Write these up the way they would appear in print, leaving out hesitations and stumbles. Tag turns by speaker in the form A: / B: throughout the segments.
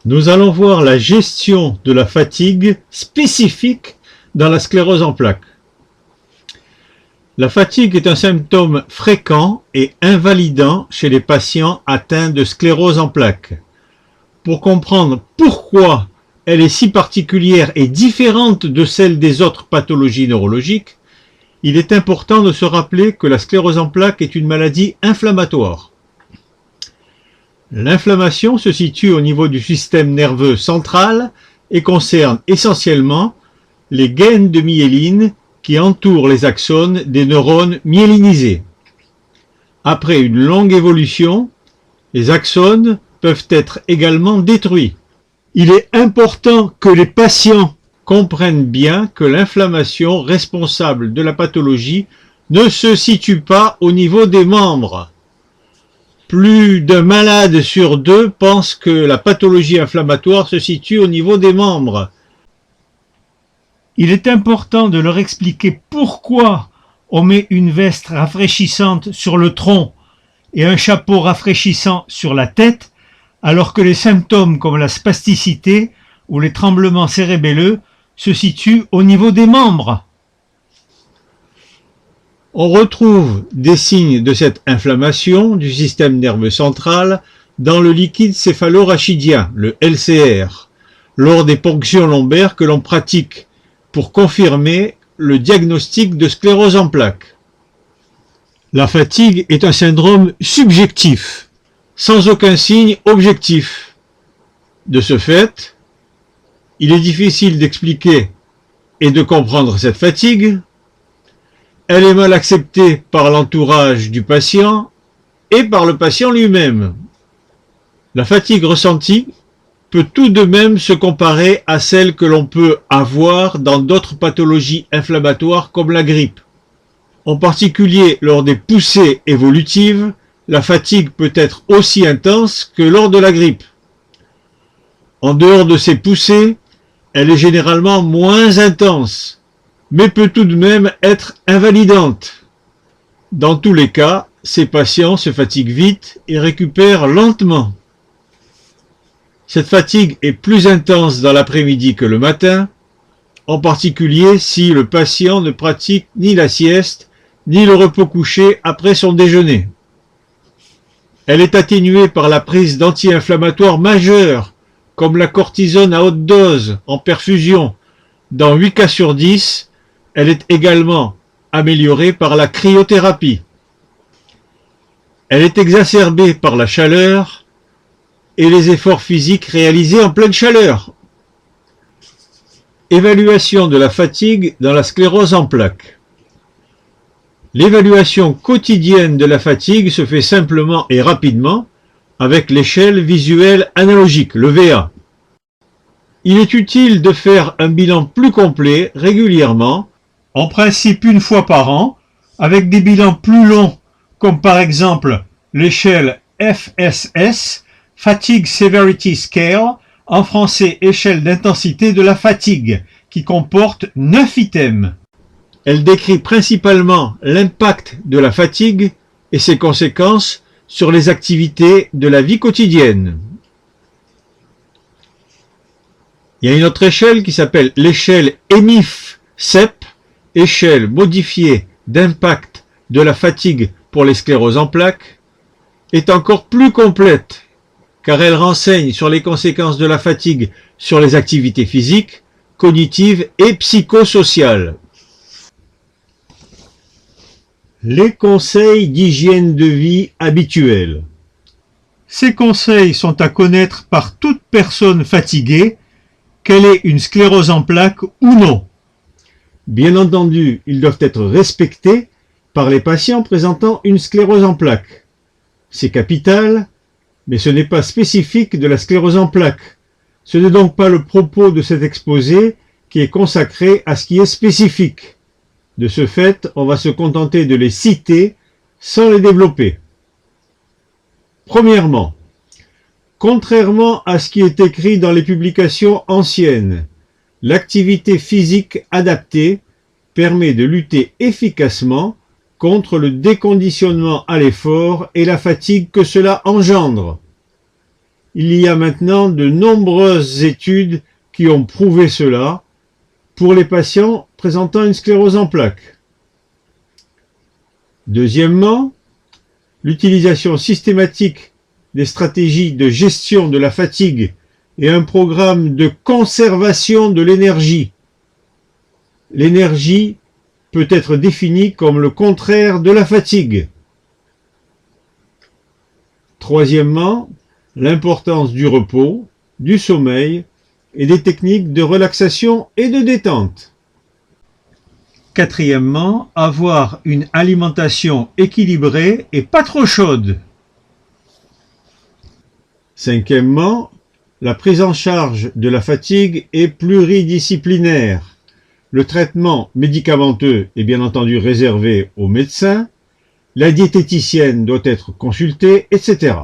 A: Nous allons voir la gestion de la fatigue spécifique dans la sclérose en plaques. La fatigue est un symptôme fréquent et invalidant chez les patients atteints de sclérose en plaques. Pour comprendre pourquoi elle est si particulière et différente de celle des autres pathologies neurologiques, il est important de se rappeler que la sclérose en plaques est une maladie inflammatoire. L'inflammation se situe au niveau du système nerveux central et concerne essentiellement les gaines de myéline qui entourent les axones des neurones myélinisés. Après une longue évolution, les axones peuvent être également détruits. Il est important que les patients comprennent bien que l'inflammation responsable de la pathologie ne se situe pas au niveau des membres. Plus d'un malade sur deux pense que la pathologie inflammatoire se situe au niveau des membres. Il est important de leur expliquer pourquoi on met une veste rafraîchissante sur le tronc et un chapeau rafraîchissant sur la tête, alors que les symptômes comme la spasticité ou les tremblements cérébelleux se situent au niveau des membres. On retrouve des signes de cette inflammation du système nerveux central dans le liquide céphalorachidien, le LCR, lors des ponctions lombaires que l'on pratique pour confirmer le diagnostic de sclérose en plaques. La fatigue est un syndrome subjectif, sans aucun signe objectif. De ce fait, il est difficile d'expliquer et de comprendre cette fatigue. Elle est mal acceptée par l'entourage du patient et par le patient lui-même. La fatigue ressentie peut tout de même se comparer à celle que l'on peut avoir dans d'autres pathologies inflammatoires comme la grippe. En particulier lors des poussées évolutives, la fatigue peut être aussi intense que lors de la grippe. En dehors de ces poussées, elle est généralement moins intense, mais peut tout de même être invalidante. Dans tous les cas, ces patients se fatiguent vite et récupèrent lentement. Cette fatigue est plus intense dans l'après-midi que le matin, en particulier si le patient ne pratique ni la sieste, ni le repos couché après son déjeuner. Elle est atténuée par la prise d'anti-inflammatoires majeurs, comme la cortisone à haute dose en perfusion. Dans 8 cas sur 10, elle est également améliorée par la cryothérapie. Elle est exacerbée par la chaleur et les efforts physiques réalisés en pleine chaleur. Évaluation de la fatigue dans la sclérose en plaques. L'évaluation quotidienne de la fatigue se fait simplement et rapidement avec l'échelle visuelle analogique, le VA. Il est utile de faire un bilan plus complet régulièrement, en principe une fois par an, avec des bilans plus longs, comme par exemple l'échelle FSS, Fatigue Severity Scale, en français échelle d'intensité de la fatigue, qui comporte 9 items. Elle décrit principalement l'impact de la fatigue et ses conséquences sur les activités de la vie quotidienne. Il y a une autre échelle qui s'appelle l'échelle EMIF-CEP, échelle modifiée d'impact de la fatigue pour les scléroses en plaques, est encore plus complète car elle renseigne sur les conséquences de la fatigue sur les activités physiques, cognitives et psychosociales. Les conseils d'hygiène de vie habituels. Ces conseils sont à connaître par toute personne fatiguée, qu'elle ait une sclérose en plaques ou non. Bien entendu, ils doivent être respectés par les patients présentant une sclérose en plaques. C'est capital, mais ce n'est pas spécifique de la sclérose en plaques. Ce n'est donc pas le propos de cet exposé qui est consacré à ce qui est spécifique. De ce fait, on va se contenter de les citer sans les développer. Premièrement, contrairement à ce qui est écrit dans les publications anciennes, l'activité physique adaptée permet de lutter efficacement contre le déconditionnement à l'effort et la fatigue que cela engendre. Il y a maintenant de nombreuses études qui ont prouvé cela pour les patients présentant une sclérose en plaques. Deuxièmement, l'utilisation systématique des stratégies de gestion de la fatigue et un programme de conservation de l'énergie. L'énergie peut être définie comme le contraire de la fatigue. Troisièmement, l'importance du repos, du sommeil et des techniques de relaxation et de détente. Quatrièmement, avoir une alimentation équilibrée et pas trop chaude. Cinquièmement, la prise en charge de la fatigue est pluridisciplinaire. Le traitement médicamenteux est bien entendu réservé aux médecins, la diététicienne doit être consultée, etc.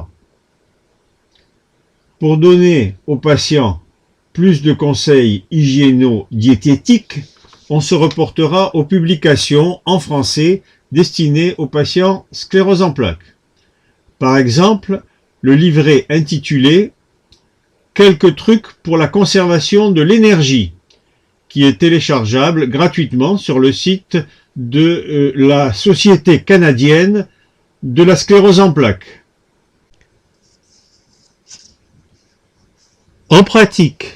A: Pour donner aux patients plus de conseils hygiéno-diététiques, on se reportera aux publications en français destinées aux patients sclérose en plaques. Par exemple, le livret intitulé « Quelques trucs pour la conservation de l'énergie » qui est téléchargeable gratuitement sur le site de la Société canadienne de la sclérose en plaques. En pratique,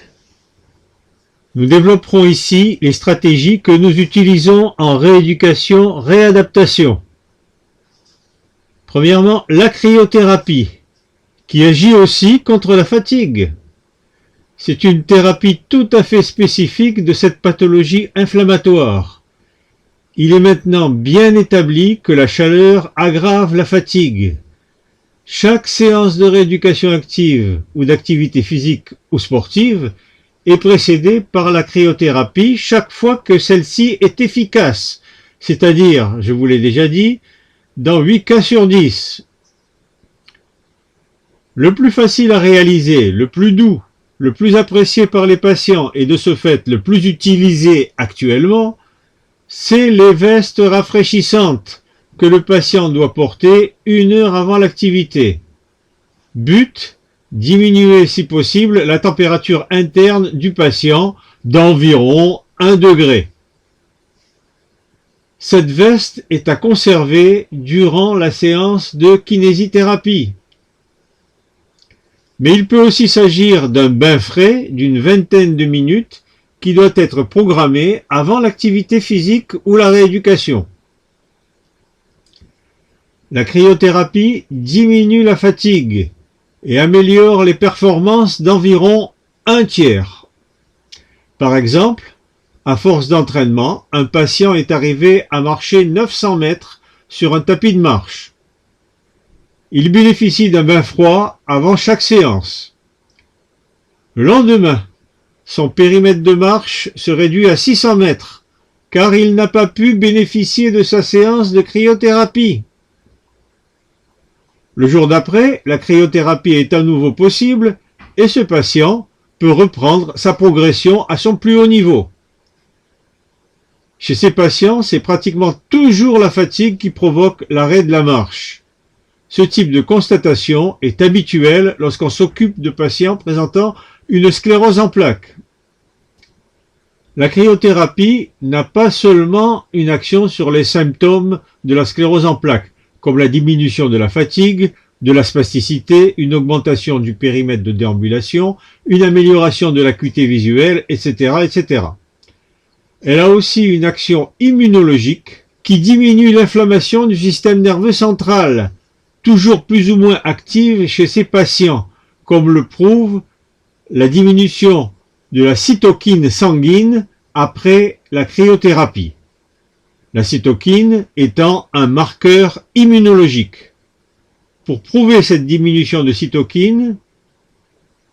A: nous développerons ici les stratégies que nous utilisons en rééducation-réadaptation. Premièrement, la cryothérapie, qui agit aussi contre la fatigue. C'est une thérapie tout à fait spécifique de cette pathologie inflammatoire. Il est maintenant bien établi que la chaleur aggrave la fatigue. Chaque séance de rééducation active ou d'activité physique ou sportive est précédée par la cryothérapie chaque fois que celle-ci est efficace, c'est-à-dire, je vous l'ai déjà dit, dans 8 cas sur 10. Le plus facile à réaliser, le plus doux, le plus apprécié par les patients et de ce fait le plus utilisé actuellement, c'est les vestes rafraîchissantes que le patient doit porter 1 heure avant l'activité. But, diminuer si possible la température interne du patient d'environ 1 degré. Cette veste est à conserver durant la séance de kinésithérapie. Mais il peut aussi s'agir d'un bain frais d'une vingtaine de minutes qui doit être programmé avant l'activité physique ou la rééducation. La cryothérapie diminue la fatigue et améliore les performances d'environ 1/3. Par exemple, à force d'entraînement, un patient est arrivé à marcher 900 mètres sur un tapis de marche. Il bénéficie d'un bain froid avant chaque séance. Le lendemain, son périmètre de marche se réduit à 600 mètres, car il n'a pas pu bénéficier de sa séance de cryothérapie. Le jour d'après, la cryothérapie est à nouveau possible et ce patient peut reprendre sa progression à son plus haut niveau. Chez ces patients, c'est pratiquement toujours la fatigue qui provoque l'arrêt de la marche. Ce type de constatation est habituel lorsqu'on s'occupe de patients présentant une sclérose en plaques. La cryothérapie n'a pas seulement une action sur les symptômes de la sclérose en plaques, comme la diminution de la fatigue, de la spasticité, une augmentation du périmètre de déambulation, une amélioration de l'acuité visuelle, etc., etc. Elle a aussi une action immunologique qui diminue l'inflammation du système nerveux central, toujours plus ou moins active chez ces patients, comme le prouve la diminution de la cytokine sanguine après la cryothérapie. La cytokine étant un marqueur immunologique. Pour prouver cette diminution de cytokine,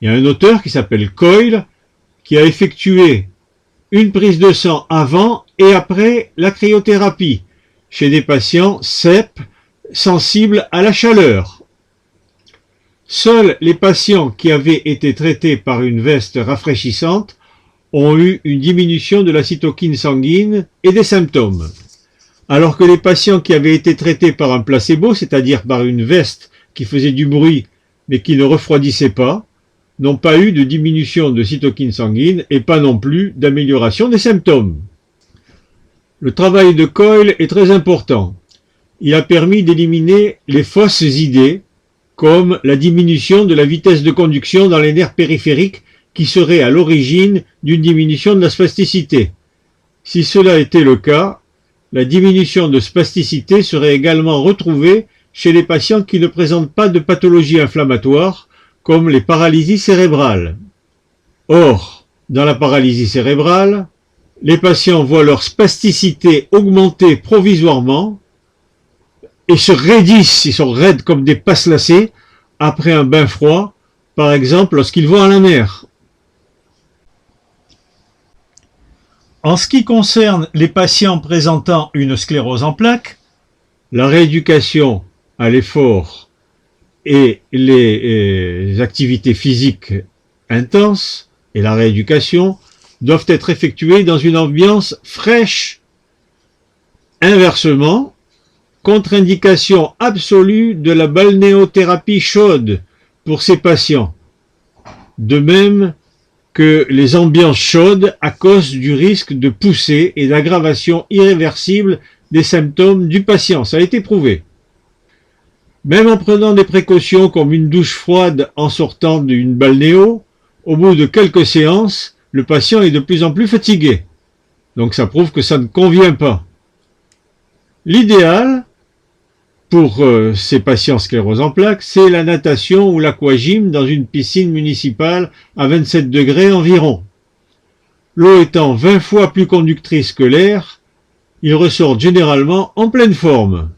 A: il y a un auteur qui s'appelle Coyle qui a effectué une prise de sang avant et après la cryothérapie chez des patients CEP sensibles à la chaleur. Seuls les patients qui avaient été traités par une veste rafraîchissante ont eu une diminution de la cytokine sanguine et des symptômes. Alors que les patients qui avaient été traités par un placebo, c'est-à-dire par une veste qui faisait du bruit mais qui ne refroidissait pas, n'ont pas eu de diminution de cytokines sanguines et pas non plus d'amélioration des symptômes. Le travail de Coyle est très important. Il a permis d'éliminer les fausses idées, comme la diminution de la vitesse de conduction dans les nerfs périphériques qui serait à l'origine d'une diminution de la spasticité. Si cela était le cas, la diminution de spasticité serait également retrouvée chez les patients qui ne présentent pas de pathologie inflammatoire, comme les paralysies cérébrales. Or, dans la paralysie cérébrale, les patients voient leur spasticité augmenter provisoirement et se raidissent, ils sont raides comme des passes lacées après un bain froid, par exemple lorsqu'ils vont à la mer. En ce qui concerne les patients présentant une sclérose en plaques, la rééducation à l'effort et les activités physiques intenses et la rééducation doivent être effectuées dans une ambiance fraîche. Inversement, contre-indication absolue de la balnéothérapie chaude pour ces patients. De même que les ambiances chaudes à cause du risque de poussée et d'aggravation irréversible des symptômes du patient. Ça a été prouvé. Même en prenant des précautions comme une douche froide en sortant d'une balnéo, au bout de quelques séances, le patient est de plus en plus fatigué. Donc ça prouve que ça ne convient pas. L'idéal pour ces patients sclérose en plaques, c'est la natation ou l'aquagym dans une piscine municipale à 27 degrés environ. L'eau étant 20 fois plus conductrice que l'air, ils ressortent généralement en pleine forme.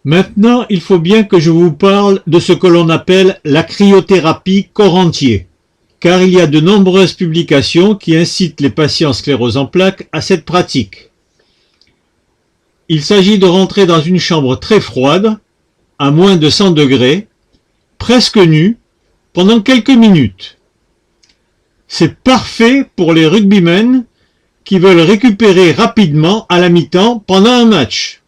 A: Maintenant, il faut bien que je vous parle de ce que l'on appelle la cryothérapie corps entier, car il y a de nombreuses publications qui incitent les patients sclérose en plaques à cette pratique. Il s'agit de rentrer dans une chambre très froide, à moins de 100 degrés, presque nu, pendant quelques minutes. C'est parfait pour les rugbymen qui veulent récupérer rapidement à la mi-temps pendant un match.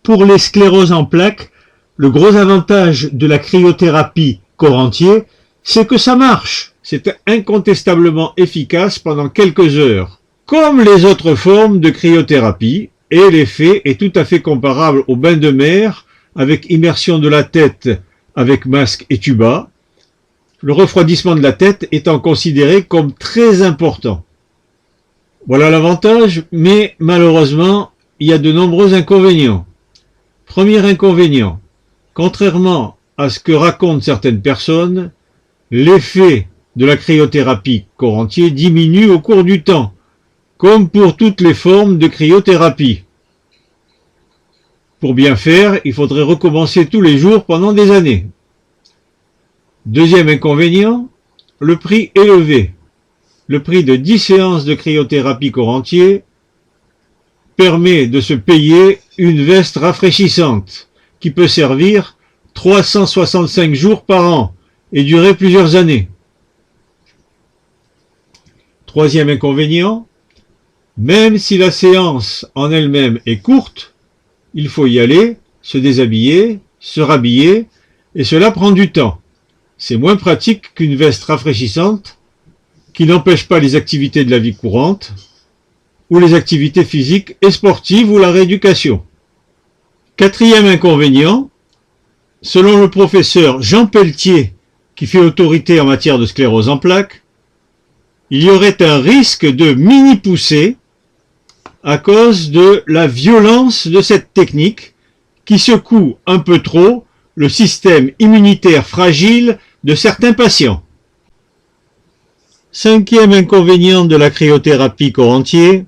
A: Pour les scléroses en plaques, le gros avantage de la cryothérapie corps entier, c'est que ça marche. C'est incontestablement efficace pendant quelques heures. Comme les autres formes de cryothérapie, et l'effet est tout à fait comparable au bain de mer avec immersion de la tête avec masque et tuba, le refroidissement de la tête étant considéré comme très important. Voilà l'avantage, mais malheureusement, il y a de nombreux inconvénients. Premier inconvénient, contrairement à ce que racontent certaines personnes, l'effet de la cryothérapie corps entier diminue au cours du temps, comme pour toutes les formes de cryothérapie. Pour bien faire, il faudrait recommencer tous les jours pendant des années. Deuxième inconvénient, le prix élevé. Le prix de 10 séances de cryothérapie corps entier permet de se payer une veste rafraîchissante qui peut servir 365 jours par an et durer plusieurs années. Troisième inconvénient, même si la séance en elle-même est courte, il faut y aller, se déshabiller, se rhabiller, et cela prend du temps. C'est moins pratique qu'une veste rafraîchissante qui n'empêche pas les activités de la vie courante, ou les activités physiques et sportives ou la rééducation. Quatrième inconvénient, selon le professeur Jean Pelletier, qui fait autorité en matière de sclérose en plaques, il y aurait un risque de mini-poussée à cause de la violence de cette technique qui secoue un peu trop le système immunitaire fragile de certains patients. Cinquième inconvénient de la cryothérapie corps entier,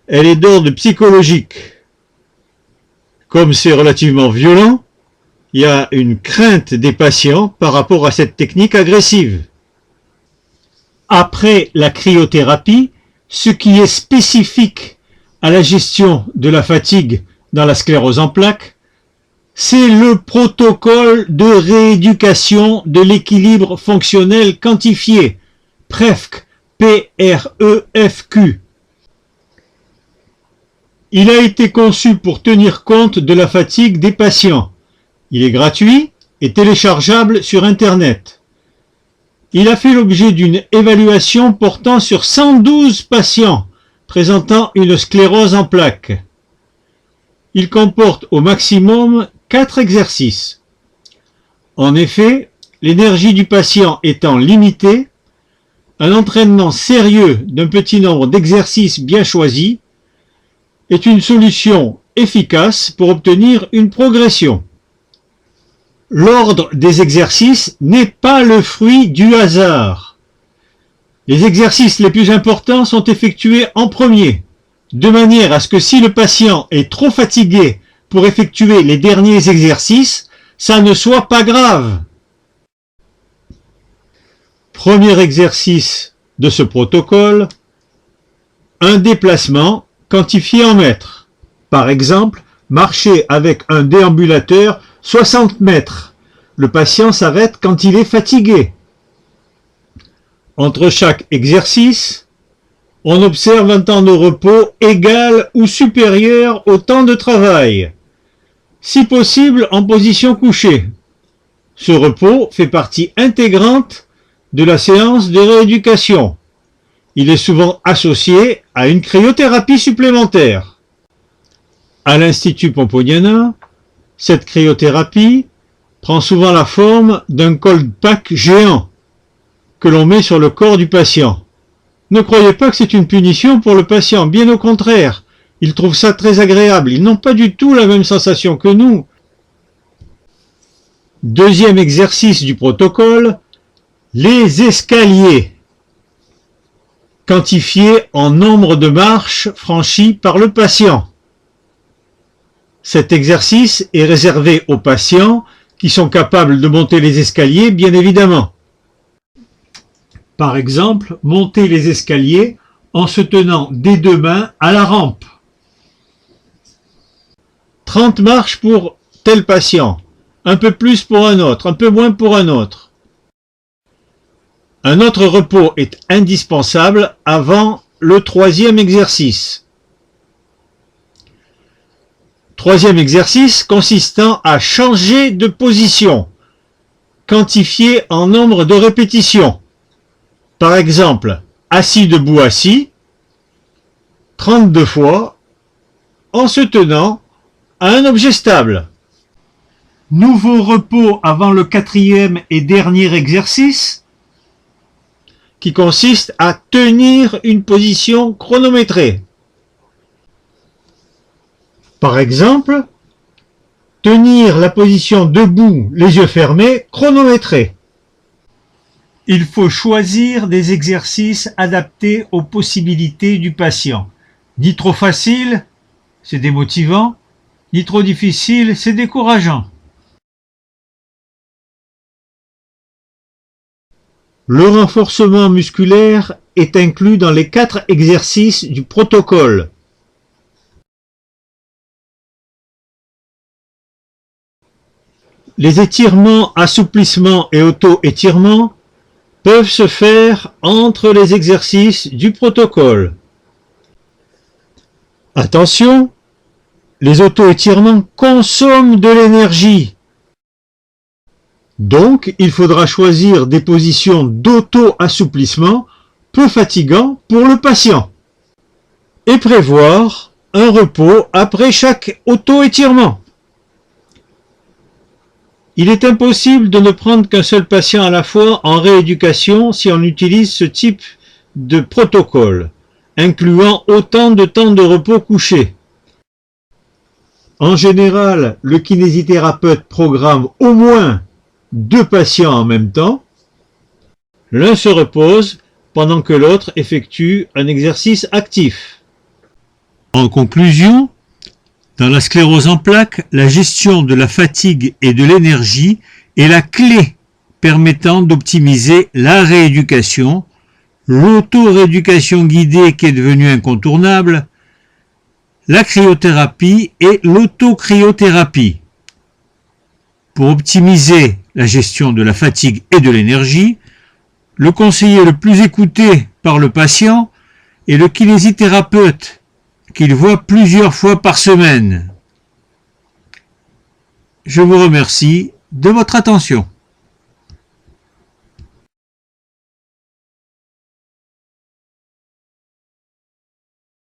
A: elle est d'ordre psychologique. Comme c'est relativement violent, il y a une crainte des patients par rapport à cette technique agressive. Après la cryothérapie, ce qui est spécifique à la gestion de la fatigue dans la sclérose en plaques, c'est le protocole de rééducation de l'équilibre fonctionnel quantifié, PREFQ, P-R-E-F-Q. Il a été conçu pour tenir compte de la fatigue des patients. Il est gratuit et téléchargeable sur Internet. Il a fait l'objet d'une évaluation portant sur 112 patients présentant une sclérose en plaques. Il comporte au maximum 4 exercices. En effet, l'énergie du patient étant limitée, un entraînement sérieux d'un petit nombre d'exercices bien choisis est une solution efficace pour obtenir une progression. L'ordre des exercices n'est pas le fruit du hasard. Les exercices les plus importants sont effectués en premier, de manière à ce que si le patient est trop fatigué pour effectuer les derniers exercices, ça ne soit pas grave. Premier exercice de ce protocole, un déplacement quantifié en mètres. Par exemple, marcher avec un déambulateur 60 mètres. Le patient s'arrête quand il est fatigué. Entre chaque exercice, on observe un temps de repos égal ou supérieur au temps de travail, si possible en position couchée. Ce repos fait partie intégrante de la séance de rééducation. Il est souvent associé à une cryothérapie supplémentaire. À l'Institut Pomponiana, cette cryothérapie prend souvent la forme d'un cold pack géant que l'on met sur le corps du patient. Ne croyez pas que c'est une punition pour le patient, bien au contraire. Ils trouvent ça très agréable, ils n'ont pas du tout la même sensation que nous. Deuxième exercice du protocole, les escaliers, quantifiés en nombre de marches franchies par le patient. Cet exercice est réservé aux patients qui sont capables de monter les escaliers, bien évidemment. Par exemple, monter les escaliers en se tenant des deux mains à la rampe. 30 marches pour tel patient, un peu plus pour un autre, un peu moins pour un autre. Un autre repos est indispensable avant le troisième exercice. Troisième exercice consistant à changer de position, quantifié en nombre de répétitions. Par exemple, assis debout assis, 32 fois, en se tenant à un objet stable. Nouveau repos avant le quatrième et dernier exercice, qui consiste à tenir une position chronométrée. Par exemple, tenir la position debout, les yeux fermés, chronométré. Il faut choisir des exercices adaptés aux possibilités du patient. Ni trop facile, c'est démotivant, ni trop difficile, c'est décourageant. Le renforcement musculaire est inclus dans les 4 exercices du protocole. Les étirements, assouplissements et auto-étirements peuvent se faire entre les exercices du protocole. Attention, les auto-étirements consomment de l'énergie. Donc, il faudra choisir des positions d'auto-assouplissement peu fatigants pour le patient et prévoir un repos après chaque auto-étirement. Il est impossible de ne prendre qu'un seul patient à la fois en rééducation si on utilise ce type de protocole, incluant autant de temps de repos couché. En général, le kinésithérapeute programme au moins 2 patients en même temps. L'un se repose pendant que l'autre effectue un exercice actif. En conclusion, dans la sclérose en plaques, la gestion de la fatigue et de l'énergie est la clé permettant d'optimiser la rééducation, l'auto-rééducation guidée qui est devenue incontournable, la cryothérapie et l'autocriothérapie. Pour optimiser la gestion de la fatigue et de l'énergie, le conseiller le plus écouté par le patient est le kinésithérapeute, qu'il voit plusieurs fois par semaine. Je vous remercie de votre attention.